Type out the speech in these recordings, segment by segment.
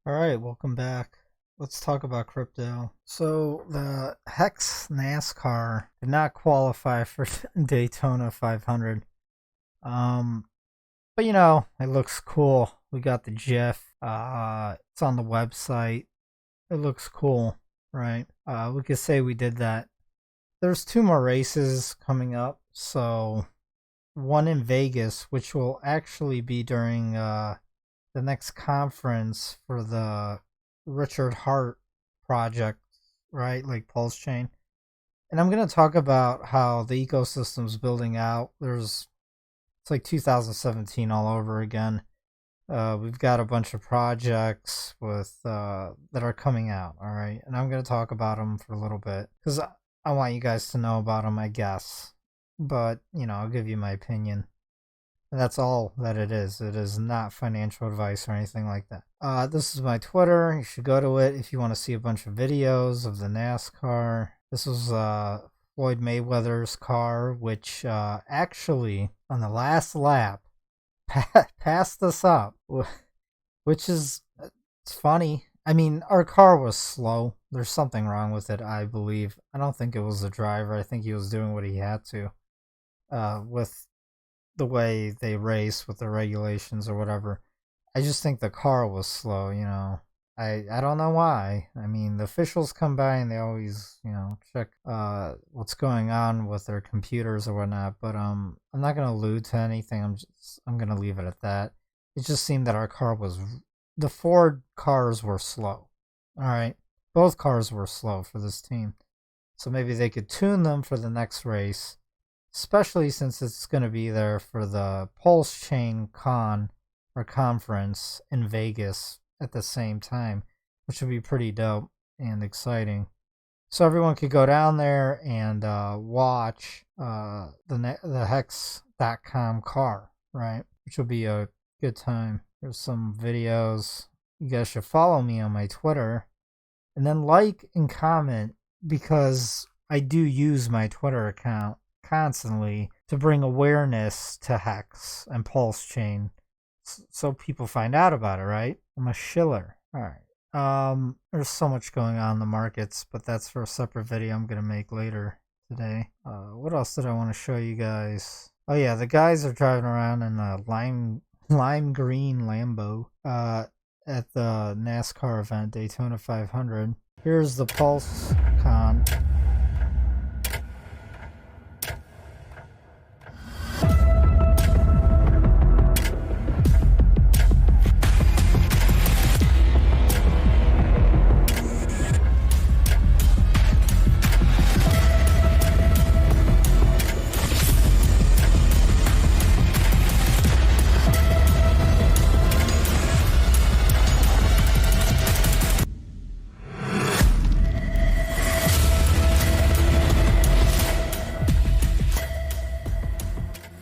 All right, welcome back. Let's talk about crypto. So the Hex NASCAR did not qualify for Daytona 500. Um, but it looks cool. We got the GIF. It's on the website. It looks cool, right? We could say we did that. There's two more races coming up. So one in Vegas, which will actually be during the next conference for the Richard Hart project, right? Like PulseChain. And I'm going to talk about how the ecosystem's building out. It's like 2017 all over again. We've got a bunch of projects that are coming out, all right? And I'm going to talk about them for a little bit because I want you guys to know about them, I guess. But, I'll give you my opinion. And that's all that it is. It is not financial advice or anything like that. This is my Twitter. You should go to it if you want to see a bunch of videos of the NASCAR. This was Floyd Mayweather's car, which actually on the last lap passed us up, which is it's funny. I mean, our car was slow. There's something wrong with it, I believe. I don't think it was the driver. I think he was doing what he had to with the way they race with the regulations or whatever. I just think the car was slow. I don't know why. I mean, the officials come by and they always, check what's going on with their computers or whatnot, but I'm not going to allude to anything. I'm going to leave it at that. It just seemed that the Ford cars were slow. All right. Both cars were slow for this team. So maybe they could tune them for the next race, especially since it's going to be there for the PulseChain Con or conference in Vegas at the same time, which would be pretty dope and exciting. So everyone could go down there and watch the Hex.com car, right? Which will be a good time. There's some videos. You guys should follow me on my Twitter and then like and comment because I do use my Twitter account constantly to bring awareness to Hex and PulseChain so people find out about it, right? I'm a shiller. All right. There's so much going on in the markets, but that's for a separate video I'm gonna make later today. What else did I want to show you guys? Oh yeah, the guys are driving around in a lime green Lambo at the NASCAR event Daytona 500. Here's the PulseCon.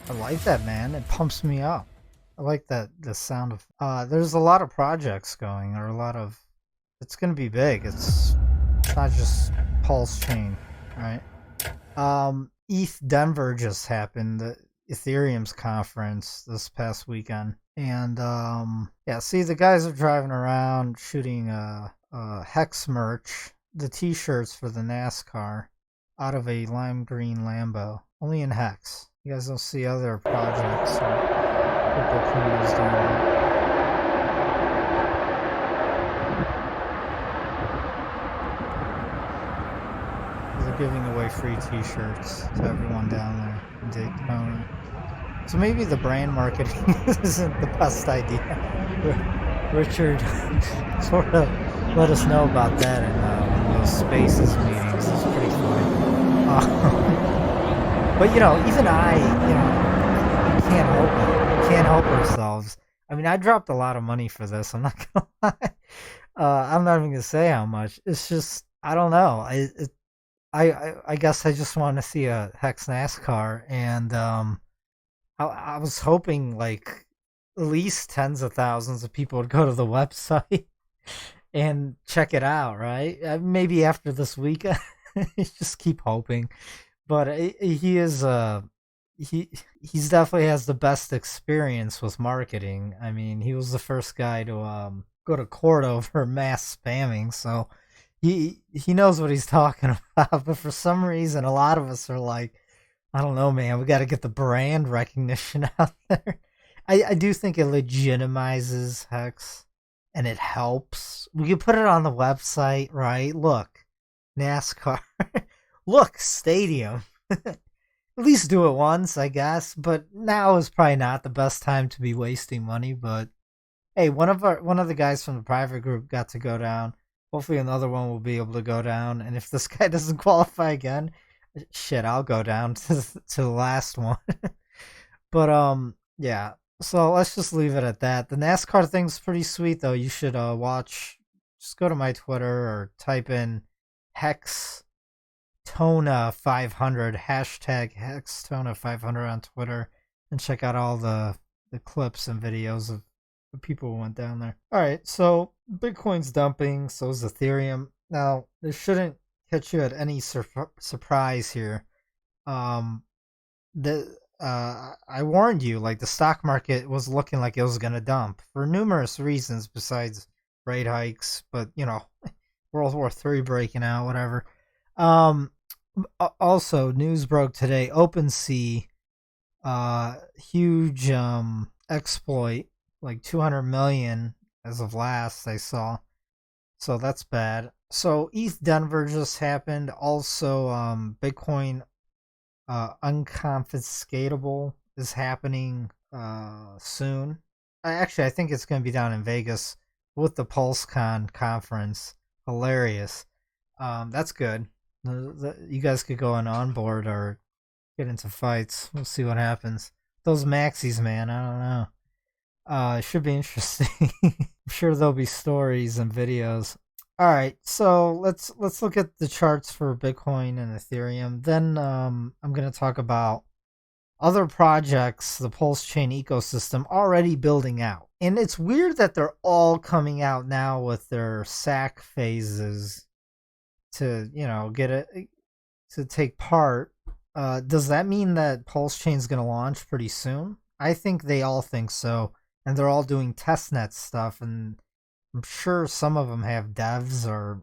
I like that, man. It pumps me up. I like the sound of. There's a lot of projects going, or a lot of. It's gonna be big. It's not just PulseChain, right? ETH Denver just happened. The Ethereum's conference this past weekend, and yeah. See, the guys are driving around shooting Hex merch, the T-shirts for the NASCAR, out of a lime green Lambo, only in Hex. You guys don't see other projects or crypto communities doing that. They're giving away free T-shirts to everyone down there in Daytona. So maybe the brand marketing isn't the best idea. Richard sort of let us know about that in one of those Spaces meetings. It's pretty funny. But even can't help it. Can't help ourselves. I mean, I dropped a lot of money for this. I'm not gonna lie. I'm not even gonna say how much. It's just I don't know. I guess I just want to see a Hex NASCAR, and I was hoping like at least tens of thousands of people would go to the website and check it out. Right? Maybe after this weekend, just keep hoping. But he is he's definitely has the best experience with marketing. I mean, he was the first guy to go to court over mass spamming, so he knows what he's talking about. But for some reason, a lot of us are like, I don't know, man. We got to get the brand recognition out there. I do think it legitimizes Hex, and it helps. We could put it on the website, right? Look, NASCAR. Look, stadium. At least do it once, I guess. But now is probably not the best time to be wasting money. But hey, one of the guys from the private group got to go down. Hopefully, another one will be able to go down. And if this guy doesn't qualify again, shit, I'll go down to the last one. But yeah. So let's just leave it at that. The NASCAR thing's pretty sweet, though. You should watch. Just go to my Twitter or type in Hex Tona 500 hashtag Hextona 500 on Twitter and check out all the clips and videos of the people who went down there. All right, so Bitcoin's dumping, so is Ethereum. Now, this shouldn't catch you at any surprise here. I warned you, like the stock market was looking like it was gonna dump for numerous reasons besides rate hikes, but you know, World War III breaking out, whatever. Also, news broke today. OpenSea, huge exploit, like 200 million as of last I saw. So that's bad. So ETH Denver just happened. Also, Bitcoin unconfiscatable is happening soon. I think it's going to be down in Vegas with the PulseCon conference. Hilarious. That's good. You guys could go on board or get into fights. We'll see what happens. Those maxis, man, I don't know. It should be interesting. I'm sure there'll be stories and videos. All right, so let's look at the charts for Bitcoin and Ethereum. Then I'm going to talk about other projects the PulseChain ecosystem already building out. And it's weird that they're all coming out now with their SAC phases to, you know, get it to take part. Does that mean that PulseChain is going to launch pretty soon? I think they all think so, and they're all doing testnet stuff, and I'm sure some of them have devs or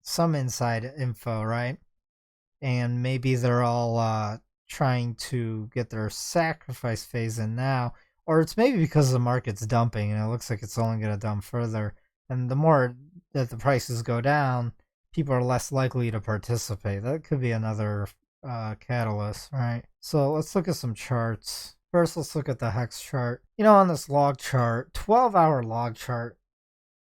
some inside info, right? And maybe they're all trying to get their sacrifice phase in now, or it's maybe because the market's dumping and it looks like it's only going to dump further. And the more that the prices go down, people are less likely to participate. That could be another catalyst, right? So let's look at some charts. First, let's look at the Hex chart. You know, on this log chart, 12-hour log chart,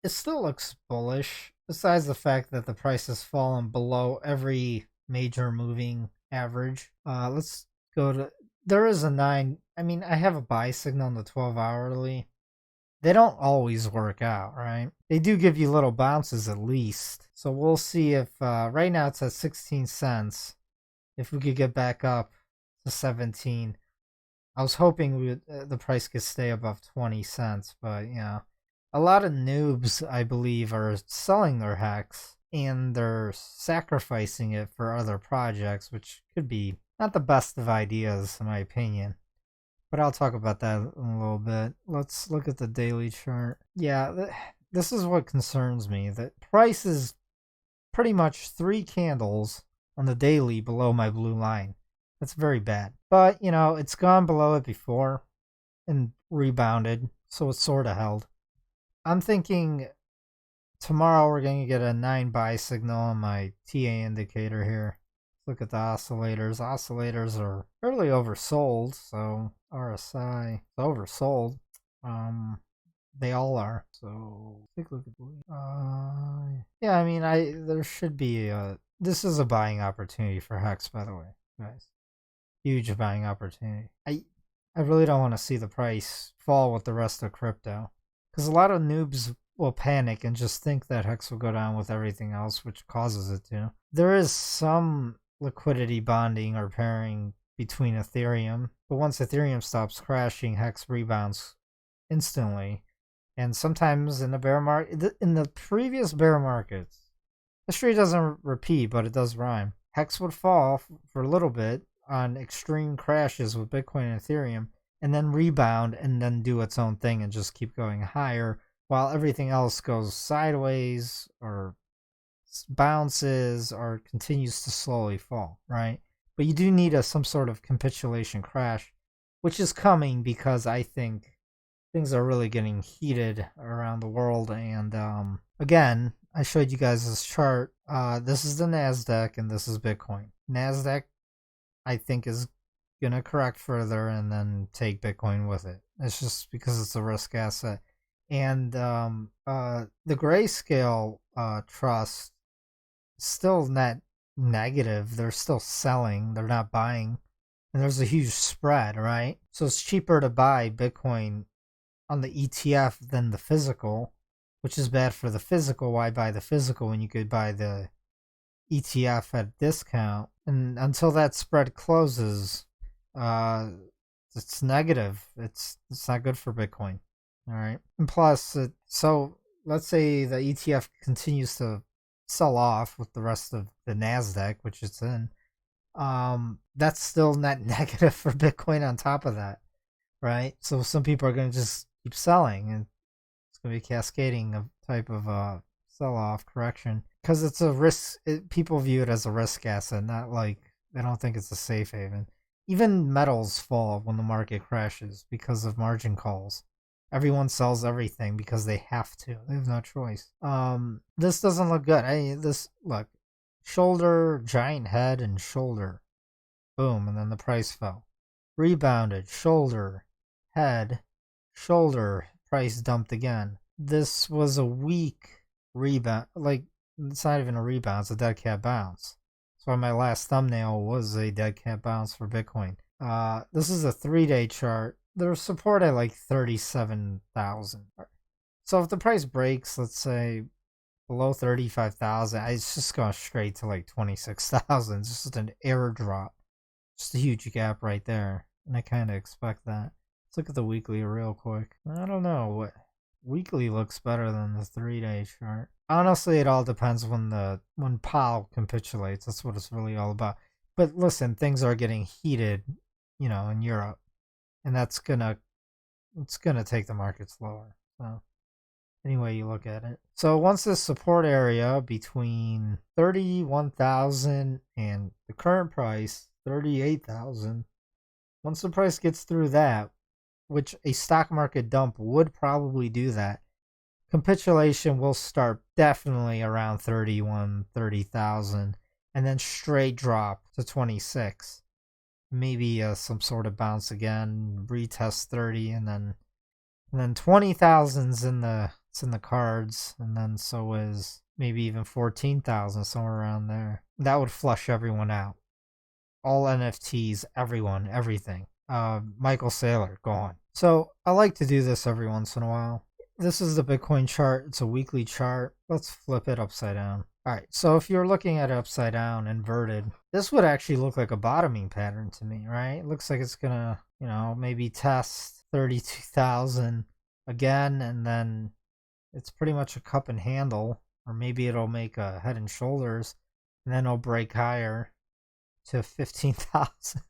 it still looks bullish, besides the fact that the price has fallen below every major moving average. Let's go to, there is a 9, I mean, I have a buy signal on the 12-hourly. They don't always work out, right? They do give you little bounces at least. So we'll see if, right now it's at 16 cents. If we could get back up to 17. I was hoping the price could stay above 20 cents, but you know, a lot of noobs, I believe, are selling their Hex and they're sacrificing it for other projects, which could be not the best of ideas, in my opinion. But I'll talk about that in a little bit. Let's look at the daily chart. Yeah, this is what concerns me. The price is pretty much 3 candles on the daily below my blue line. That's very bad. But, you know, it's gone below it before and rebounded, so it's sort of held. I'm thinking tomorrow we're going to get a 9 buy signal on my TA indicator here. Look at the oscillators. Oscillators are fairly oversold, so RSI is oversold. They all are. So take a look at yeah, I mean, there should be this is a buying opportunity for Hex, by the way, guys. Huge buying opportunity. I really don't want to see the price fall with the rest of crypto, because a lot of noobs will panic and just think that Hex will go down with everything else, which causes it to. There is some liquidity bonding or pairing between Ethereum, but once Ethereum stops crashing, Hex rebounds instantly. And sometimes in the bear market, in the previous bear markets, history doesn't repeat, but it does rhyme. Hex would fall for a little bit on extreme crashes with Bitcoin and Ethereum, and then rebound and then do its own thing and just keep going higher while everything else goes sideways or bounces or continues to slowly fall, right? But you do need some sort of capitulation crash, which is coming because I think things are really getting heated around the world. And again, I showed you guys this chart. This is the NASDAQ and this is Bitcoin. NASDAQ, I think, is going to correct further and then take Bitcoin with it. It's just because it's a risk asset. And the Grayscale trust is still net negative. They're still selling. They're not buying. And there's a huge spread, right? So it's cheaper to buy Bitcoin on the ETF than the physical, which is bad for the physical. Why buy the physical when you could buy the ETF at a discount? And until that spread closes, it's negative. It's not good for Bitcoin. All right. And plus, so let's say the ETF continues to sell off with the rest of the NASDAQ, which it's in. That's still net negative for Bitcoin on top of that, right? So some people are going to just keep selling, and it's going to be cascading of type of sell-off correction because it's a risk. People view it as a risk asset, not like they don't think it's a safe haven. Even metals fall when the market crashes because of margin calls. Everyone sells everything because they have to. They have no choice. This doesn't look good. Look, shoulder, giant head, and shoulder. Boom, and then the price fell. Rebounded, shoulder, head, shoulder, price dumped again. This was a weak rebound. Like, it's not even a rebound, it's a dead cat bounce. That's why my last thumbnail was a dead cat bounce for Bitcoin. This is a 3-day chart. There's support at like 37,000. So if the price breaks, let's say below 35,000, it's just going straight to like 26,000. It's just an airdrop. Just a huge gap right there. And I kind of expect that. Let's look at the weekly real quick. I don't know what weekly looks better than the 3-day chart. Honestly, it all depends when Powell capitulates. That's what it's really all about. But listen, things are getting heated, in Europe. And it's gonna take the markets lower. So anyway you look at it. So once this support area between 31,000 and the current price, 38,000, once the price gets through that, which a stock market dump would probably do that, capitulation will start definitely around 30,000, and then straight drop to 26. Maybe some sort of bounce again, retest 30, and then 20,000's in the cards, and then so is maybe even 14,000, somewhere around there. That would flush everyone out. All NFTs, everyone, everything. Michael Saylor, gone. So I like to do this every once in a while. This is the Bitcoin chart. It's a weekly chart. Let's flip it upside down. All right, so if you're looking at it upside down, inverted, this would actually look like a bottoming pattern to me, right? It looks like it's gonna, maybe test 32,000 again, and then it's pretty much a cup and handle, or maybe it'll make a head and shoulders, and then it'll break higher to 15,000.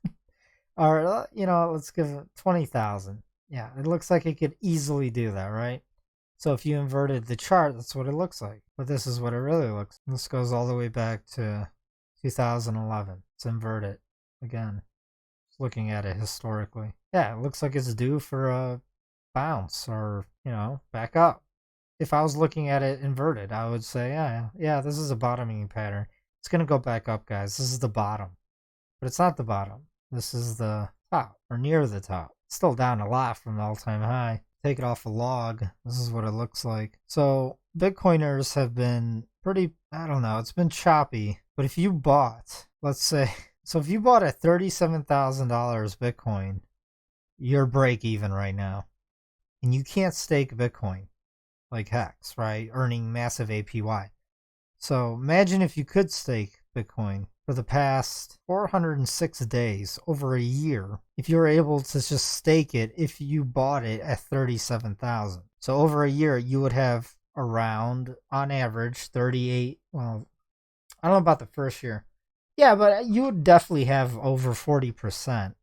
Or, let's give it 20,000. Yeah, it looks like it could easily do that, right? So if you inverted the chart, that's what it looks like. But this is what it really looks like. This goes all the way back to 2011. It's inverted again. Just looking at it historically. Yeah, it looks like it's due for a bounce or, back up. If I was looking at it inverted, I would say, yeah, this is a bottoming pattern. It's going to go back up, guys. This is the bottom. But it's not the bottom. This is the top, or near the top. It's still down a lot from the all-time high. Take it off a log. This is what it looks like. So Bitcoiners have been pretty, I don't know, it's been choppy. But if you bought, let's say, so if you bought at $37,000 Bitcoin, you're break even right now. And you can't stake Bitcoin like Hex, right? Earning massive APY. So imagine if you could stake Bitcoin for the past 406 days, over a year, if you were able to just stake it if you bought it at 37,000. So over a year, you would have around, on average, 38, well, I don't know about the first year. Yeah, but you would definitely have over 40%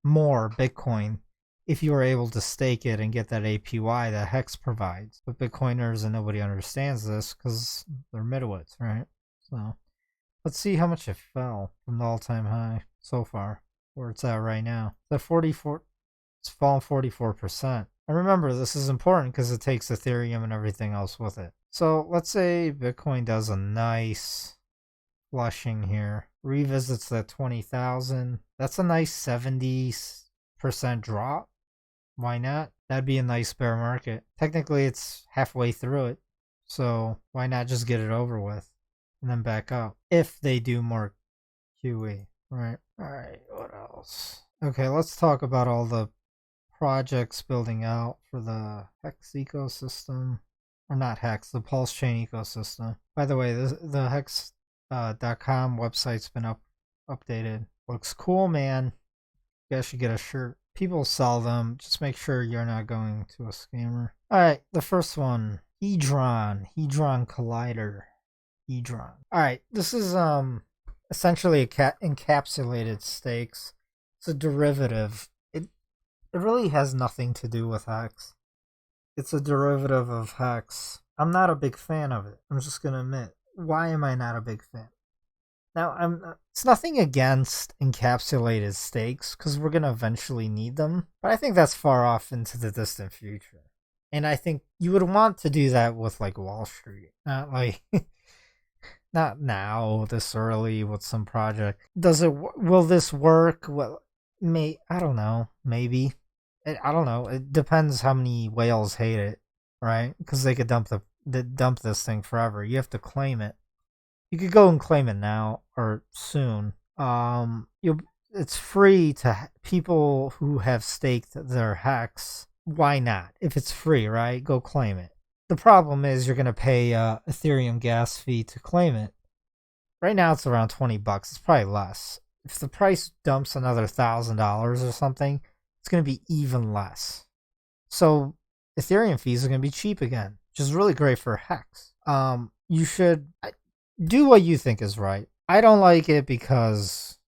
more Bitcoin if you were able to stake it and get that APY that Hex provides. But Bitcoiners and nobody understands this because they're midwits, right? So let's see how much it fell from the all-time high so far, where it's at right now. It's at 44. It's fallen 44%. And remember, this is important because it takes Ethereum and everything else with it. So let's say Bitcoin does a nice flushing here, revisits that 20,000. That's a nice 70% drop. Why not? That'd be a nice bear market. Technically, it's halfway through it. So why not just get it over with and then back up if they do more QE, right? All right, what else? Okay, let's talk about all the projects building out for the Hex ecosystem. Or not Hex, the PulseChain ecosystem. By the way, the Hex.com website's been updated. Looks cool, man. You guys should get a shirt. People sell them. Just make sure you're not going to a scammer. Alright, the first one. Hedron Collider. Hedron. Alright, this is essentially encapsulated stakes. It's a derivative. It really has nothing to do with Hex. It's a derivative of Hex. I'm not a big fan of it. I'm just gonna admit. Why am I not a big fan? Now, it's nothing against encapsulated stakes, because we're going to eventually need them. But I think that's far off into the distant future. And I think you would want to do that with, like, Wall Street. Not, like, not now, this early, with some project. Will this work? Well, I don't know. Maybe. I don't know. It depends how many whales hate it, right? Because they could dump this thing forever. You have to claim it. You could go and claim it now or soon. It's free to people who have staked their Hex. Why not? If it's free, right? Go claim it. The problem is you're going to pay Ethereum gas fee to claim it. Right now it's around $20. It's probably less. If the price dumps another $1,000 or something, it's going to be even less. So Ethereum fees are going to be cheap again, which is really great for Hex. You should do what you think is right. I don't like it because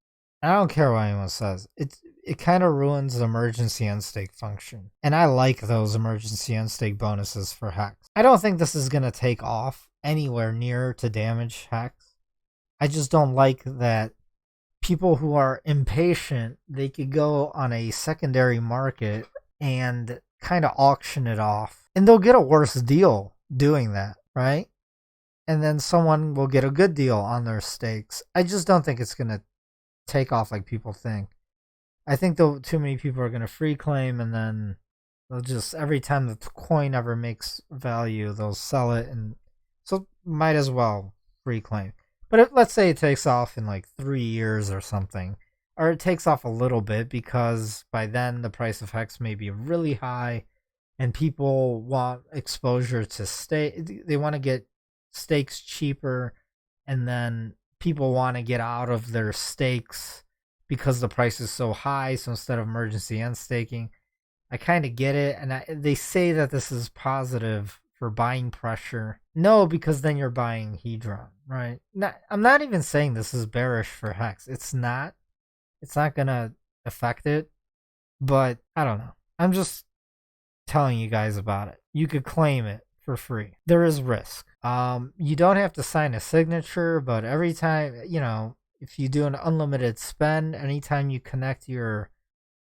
I don't care what anyone says. It kind of ruins the emergency end stake function. And I like those emergency end stake bonuses for Hex. I don't think this is going to take off anywhere near to damage Hex. I just don't like that people who are impatient, they could go on a secondary market and kind of auction it off. And they'll get a worse deal doing that, right? And then someone will get a good deal on their stakes. I just don't think it's going to take off like people think. I think too many people are going to free claim, and then they'll just, every time the coin ever makes value, they'll sell it. And so might as well free claim. But let's say it takes off in like 3 years or something. Or it takes off a little bit because by then the price of Hex may be really high and people want exposure to stake. They want to get stakes cheaper, and then people want to get out of their stakes because the price is so high. So instead of emergency end staking, I kind of get it. And they say that this is positive for buying pressure. No, because then you're buying Hedron, right? I'm not even saying this is bearish for Hex. It's not gonna affect it, but I don't know. I'm just telling you guys about it. You could claim it for free. There is risk. You don't have to sign a signature, but every time, if you do an unlimited spend, anytime you connect your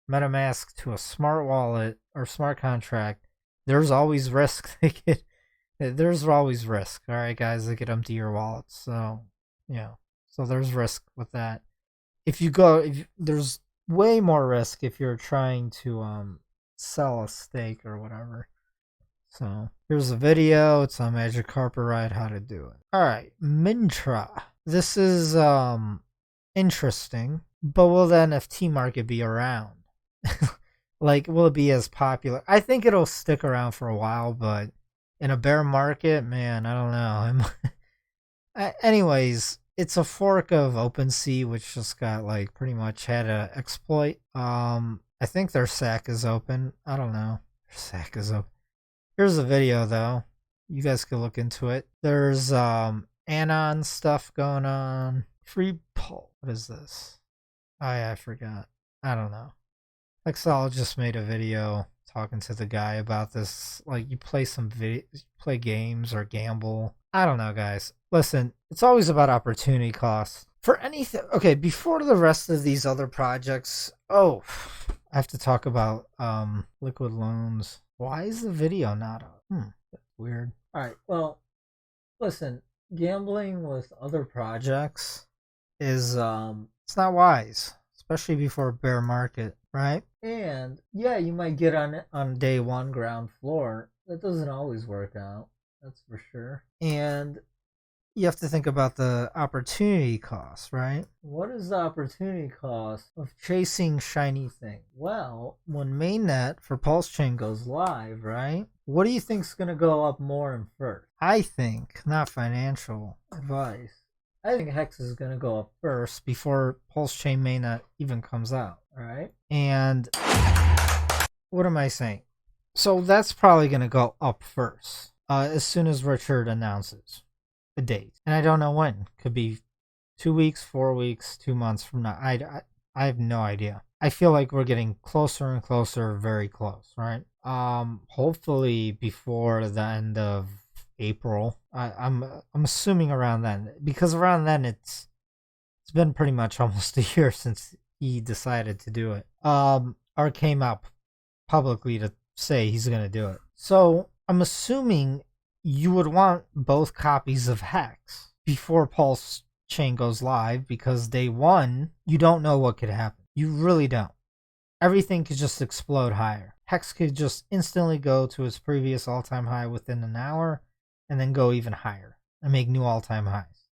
MetaMask to a smart wallet or smart contract, there's always risk. There's always risk. All right, guys, they could empty your wallets. So, so there's risk with that. There's way more risk if you're trying to sell a stake or whatever. So here's a video. It's on Magic Carpet Ride how to do it. All right, Mintra. This is interesting, but will the NFT market be around? Like, will it be as popular? I think it'll stick around for a while, but in a bear market, man, I don't know. Anyways, it's a fork of OpenSea, which just got pretty much had a exploit. I think their SAC is open. I don't know. Their SAC is open. Here's a video though. You guys can look into it. There's Anon stuff going on. Free pull. What is this? Oh yeah, I forgot. I don't know. Excel just made a video talking to the guy about this. Like, you play play games or gamble. I don't know, guys. Listen, it's always about opportunity costs. For anything, okay, before the rest of these other projects, oh, I have to talk about liquid loans. Why is the video not up? That's weird. All right, well, listen, gambling with other projects is it's not wise, especially before a bear market, right? And yeah, you might get on day one ground floor. That doesn't always work out. That's for sure. And you have to think about the opportunity cost, right? What is the opportunity cost of chasing shiny things? Well, when mainnet for PulseChain goes live, right? What do you think is going to go up more and first? I think, not financial advice, I think Hex is going to go up first before PulseChain mainnet even comes out, right? And what am I saying? So that's probably going to go up first as soon as Richard announces a date. And I don't know when. Could be 2 weeks, 4 weeks, 2 months from now. I have no idea. I feel like we're getting closer and closer, very close, right? Hopefully before the end of April. I'm assuming around then, because around then it's been pretty much almost a year since he decided to do it. Or came out publicly to say he's gonna do it. So I'm assuming you would want both copies of Hex before PulseChain goes live, because day one, you don't know what could happen. You really don't. Everything could just explode higher. Hex could just instantly go to its previous all-time high within an hour and then go even higher and make new all-time highs.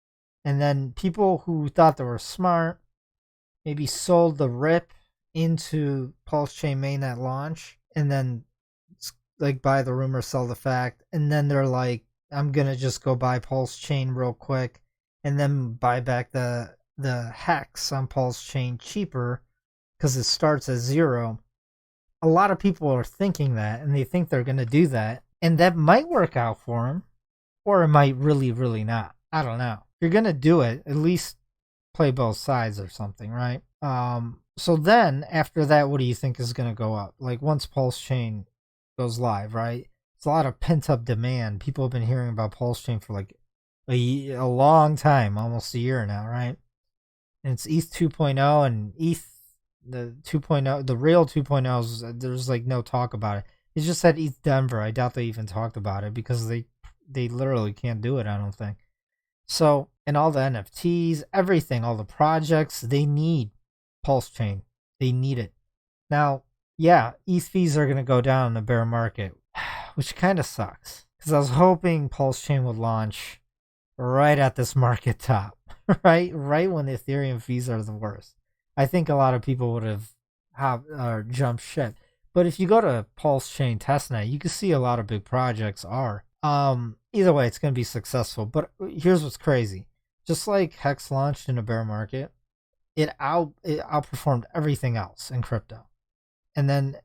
And then people who thought they were smart maybe sold the rip into PulseChain mainnet launch and then like buy the rumor, sell the fact, and then they're like, I'm gonna just go buy PulseChain real quick and then buy back the Hex on PulseChain cheaper because it starts at 0. A lot of people are thinking that, and they think they're gonna do that, and that might work out for them, or it might really, really not. I don't know. If you're gonna do it, at least play both sides or something, right? So then after that, what do you think is gonna go up? Like once PulseChain goes live, right? It's a lot of pent up demand. People have been hearing about PulseChain for like a long time, almost a year now, right? And it's ETH 2.0 and ETH the 2.0, the real 2.0s. There's like no talk about it. It's just said ETH Denver. I doubt they even talked about it because they literally can't do it, I don't think. So, and all the NFTs, everything, all the projects, they need PulseChain. They need it. Now, yeah, ETH fees are going to go down in the bear market, which kind of sucks. Because I was hoping PulseChain would launch right at this market top, right when the Ethereum fees are the worst. I think a lot of people would have jumped ship. But if you go to PulseChain testnet, you can see a lot of big projects are. Either way, it's going to be successful. But here's what's crazy. Just like Hex launched in a bear market, it outperformed everything else in crypto. And then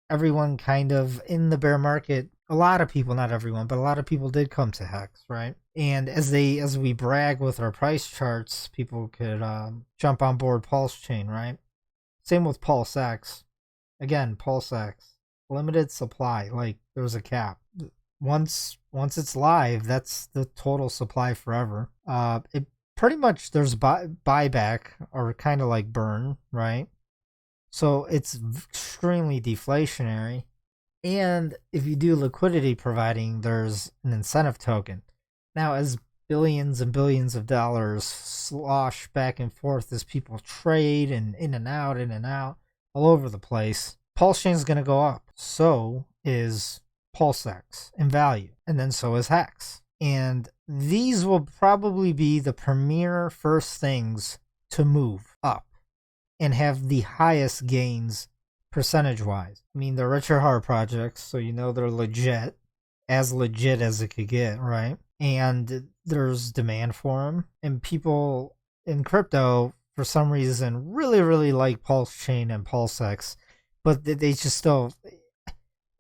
everyone kind of in the bear market, a lot of people, not everyone, but a lot of people did come to Hex, right? And as we brag with our price charts, people could jump on board PulseChain, right? Same with PulseX. Again, PulseX, limited supply, like there's a cap. Once it's live, that's the total supply forever. It pretty much, there's buyback or kind of like burn, right? So it's extremely deflationary. And if you do liquidity providing, there's an incentive token. Now, as billions and billions of dollars slosh back and forth as people trade and in and out, all over the place, PulseChain is going to go up. So is PulseX in value. And then so is Hex. And these will probably be the premier first things to move up and have the highest gains percentage-wise. I mean, they're richer hard projects, so you know they're legit as it could get, right? And there's demand for them. And people in crypto, for some reason, really, really like PulseChain and PulseX, but they just still...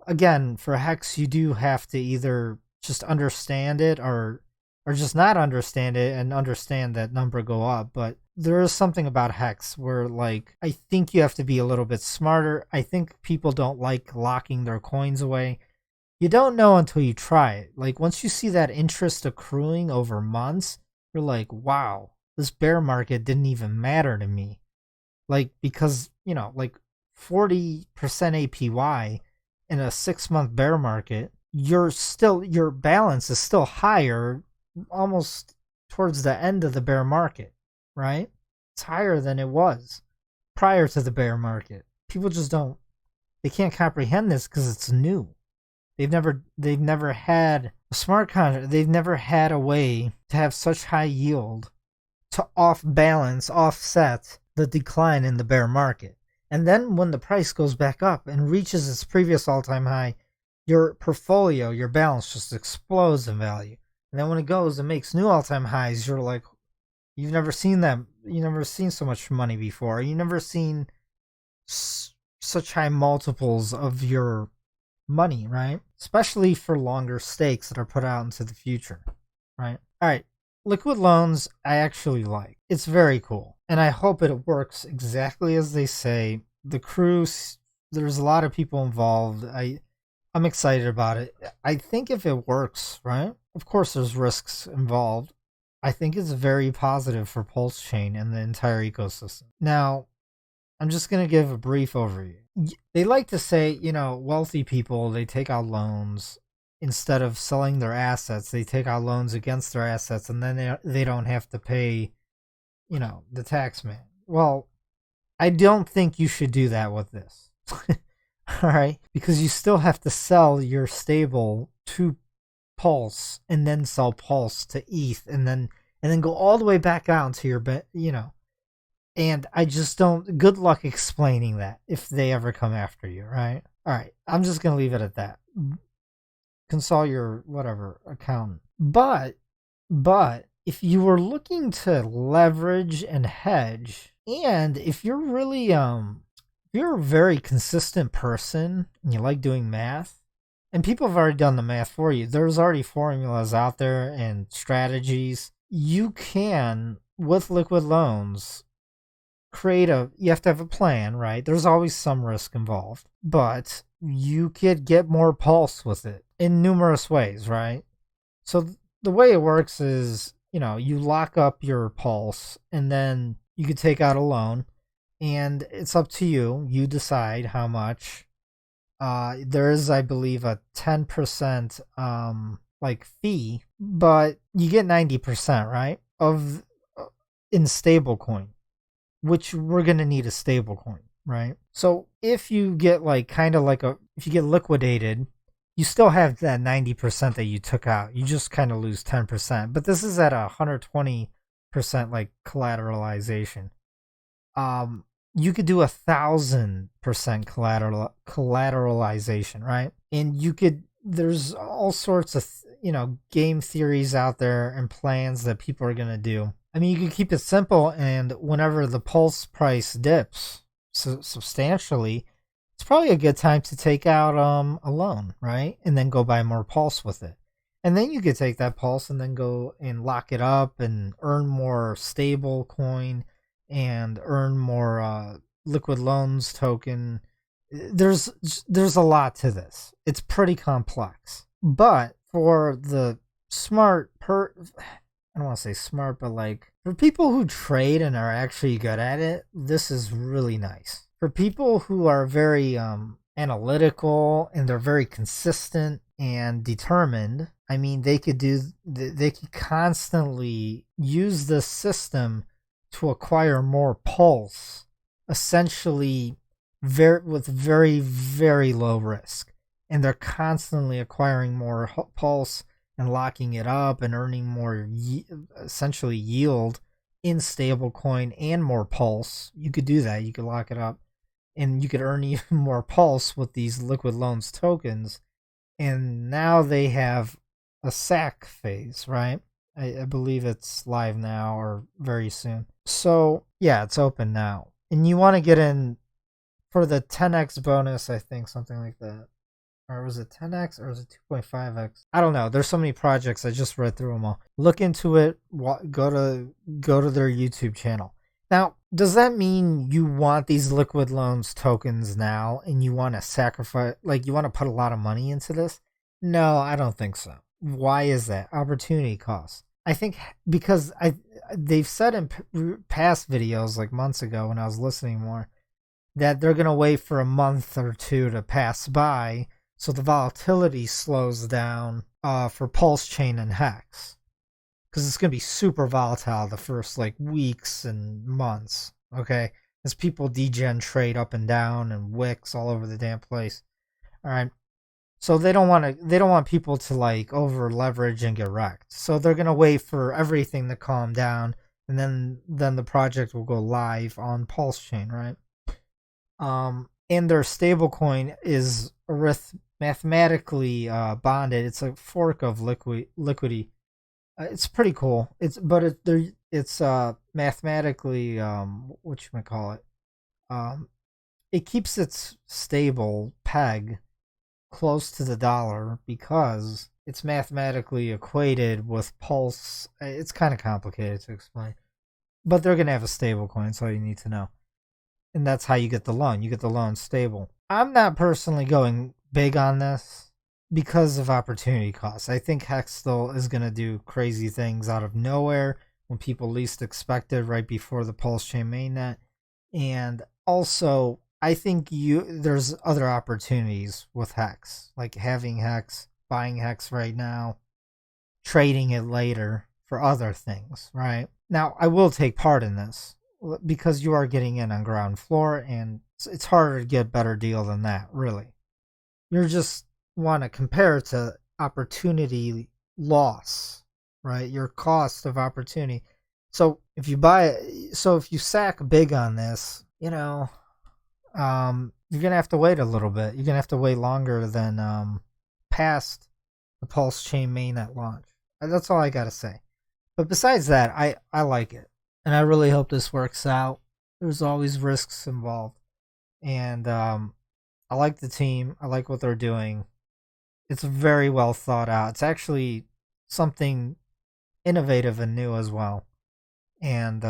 Again, for Hex, you do have to either just understand it or or just not understand it and understand that number go up. But there is something about Hex where, like, I think you have to be a little bit smarter. I think people don't like locking their coins away. You don't know until you try it. Like, once you see that interest accruing over months, you're like, wow, this bear market didn't even matter to me. Like, because, like 40% APY in a 6-month bear market, your balance is still higher almost towards the end of the bear market, right? It's higher than it was prior to the bear market. People just they can't comprehend this because it's new. They've never had a smart contract. They've never had a way to have such high yield to offset the decline in the bear market. And then when the price goes back up and reaches its previous all-time high, your portfolio, your balance just explodes in value. And then when it goes and makes new all-time highs, you're like, you've never seen that. You've never seen so much money before. You've never seen such high multiples of your money, right? Especially for longer stakes that are put out into the future, right? All right. Liquid loans, I actually like. It's very cool. And I hope it works exactly as they say. The crew, there's a lot of people involved. I'm excited about it. I think if it works, right? Of course, there's risks involved. I think it's very positive for PulseChain and the entire ecosystem. Now, I'm just going to give a brief overview. They like to say, wealthy people, they take out loans instead of selling their assets. They take out loans against their assets, and then they don't have to pay, the tax man. Well, I don't think you should do that with this. All right? Because you still have to sell your stable to Pulse and then sell Pulse to ETH and then go all the way back out into your and I just don't. Good luck explaining that if they ever come after you, right? All right, I'm just gonna leave it at that. Consult your whatever accountant. But if you were looking to leverage and hedge, and if you're really if you're a very consistent person and you like doing math, and people have already done the math for you, there's already formulas out there and strategies. You can, with liquid loans, you have to have a plan, right? There's always some risk involved, but you could get more pulse with it in numerous ways, right? So the way it works is, you lock up your pulse and then you could take out a loan and it's up to you. You decide how much. There is, I believe, a 10% fee, but you get 90%, right? In stablecoin, which we're going to need a stablecoin, right? So if you get if you get liquidated, you still have that 90% that you took out. You just kind of lose 10%, but this is at 120% collateralization. You could do 1,000% collateralization, right? And there's all sorts of, game theories out there and plans that people are going to do. I mean, you can keep it simple, and whenever the pulse price dips substantially, it's probably a good time to take out a loan, right? And then go buy more pulse with it. And then you could take that pulse and then go and lock it up and earn more stable coin and earn more liquid loans token. There's a lot to this. It's pretty complex. But for the smart I don't want to say smart, but for people who trade and are actually good at it, this is really nice. For people who are very analytical and they're very consistent and determined, I mean, they could constantly use this system to acquire more pulse, essentially with very, very low risk. And they're constantly acquiring more pulse and locking it up and earning more essentially yield in stablecoin and more pulse. You could do that. You could lock it up and you could earn even more pulse with these liquid loans tokens. And now they have a SAC phase, right? I believe it's live now or very soon. So yeah, it's open now. And you want to get in for the 10x bonus, I think, something like that. or was it 10x or was it 2.5x? I don't know. There's so many projects. I just read through them all. Look into it. Go to their YouTube channel. Now, does that mean you want these liquid loans tokens now and you want to sacrifice, like you want to put a lot of money into this? No, I don't think so. Why is that? Opportunity cost. I think because they've said in past videos, like months ago when I was listening more, that they're going to wait for a month or two to pass by so the volatility slows down for PulseChain and Hex. Because it's going to be super volatile the first like weeks and months, okay? As people degen trade up and down and wicks all over the damn place. All right. So they don't want people to like over leverage and get wrecked. So they're going to wait for everything to calm down, and then the project will go live on PulseChain, right? And their stablecoin is mathematically bonded. It's a fork of Liquidity. It's pretty cool. It's mathematically what you might call it. It keeps its stable peg close to the dollar because it's mathematically equated with Pulse. It's kind of complicated to explain, but they're gonna have a stable coin. That's all you need to know. And that's how you get the loan. You get the loan stable. I'm not personally going big on this because of opportunity costs. I think Hex still is going to do crazy things out of nowhere when people least expect it, right before the PulseChain mainnet. And also, I think there's other opportunities with Hex, like having Hex, buying Hex right now, trading it later for other things, right? Now, I will take part in this because you are getting in on ground floor, and it's harder to get a better deal than that, really. You're just want to compare it to opportunity loss, right? Your cost of opportunity. So if you if you sack big on this, you're gonna have to wait a little bit. You're gonna have to wait longer than past the PulseChain mainnet launch. That's all I gotta say. But besides that, I like it, and I really hope this works out. There's always risks involved, and I like the team. I like what they're doing. It's very well thought out. It's actually something innovative and new as well. And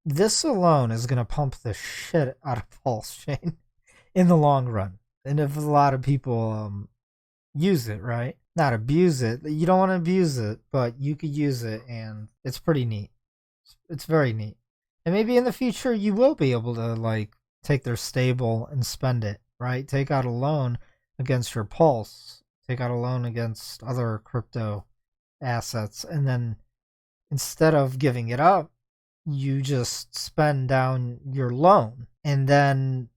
this alone is going to pump the shit out of PulseChain in the long run. And if a lot of people use it, right? Not abuse it. You don't want to abuse it, but you could use it, and it's pretty neat. It's very neat. And maybe in the future you will be able to like take their stable and spend it, right? Take out a loan against your Pulse. Take out a loan against other crypto assets, and then instead of giving it up, you just spend down your loan, and then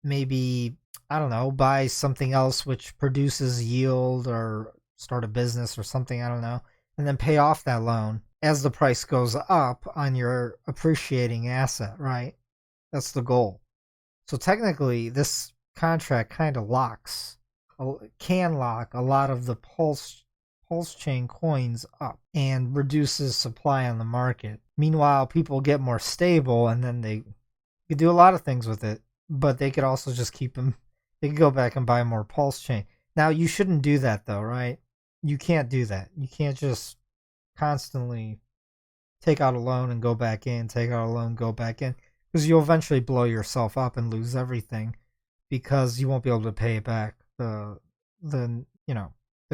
maybe, I don't know, buy something else which produces yield or start a business or something, I don't know, and then pay off that loan as the price goes up on your appreciating asset, right? That's the goal. So technically, this contract kind of can lock a lot of the PulseChain coins up and reduces supply on the market. Meanwhile, people get more stable, and then they could do a lot of things with it, but they could also just keep them. They could go back and buy more PulseChain. Now, you shouldn't do that, though, right? You can't do that. You can't just constantly take out a loan and go back in, take out a loan, go back in, because you'll eventually blow yourself up and lose everything because you won't be able to pay it back. The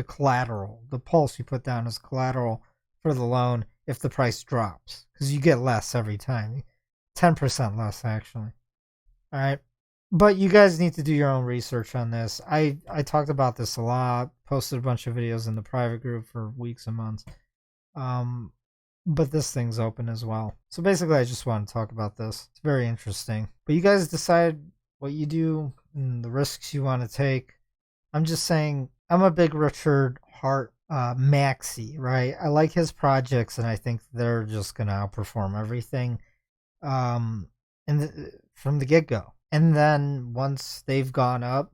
collateral, the Pulse you put down as collateral for the loan if the price drops, because you get less every time, 10% less actually. All right, but you guys need to do your own research on this. I talked about this a lot, posted a bunch of videos in the private group for weeks and months. But this thing's open as well. So basically, I just want to talk about this. It's very interesting. But you guys decide what you do and the risks you want to take. I'm just saying, I'm a big Richard Hart maxi, right? I like his projects, and I think they're just going to outperform everything from the get-go. And then once they've gone up,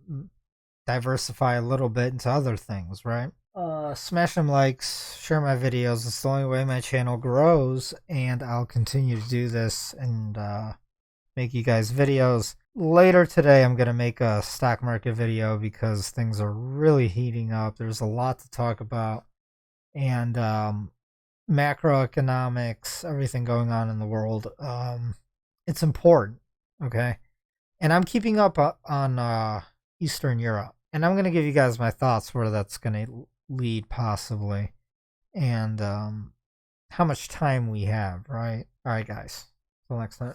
diversify a little bit into other things, right? Smash them likes, share my videos. It's the only way my channel grows, and I'll continue to do this and make you guys videos. later today, I'm going to make a stock market video because things are really heating up. There's a lot to talk about. And macroeconomics, everything going on in the world. It's important. Okay. And I'm keeping up on Eastern Europe. And I'm going to give you guys my thoughts where that's going to lead possibly. And how much time we have, right? All right, guys. Till next time.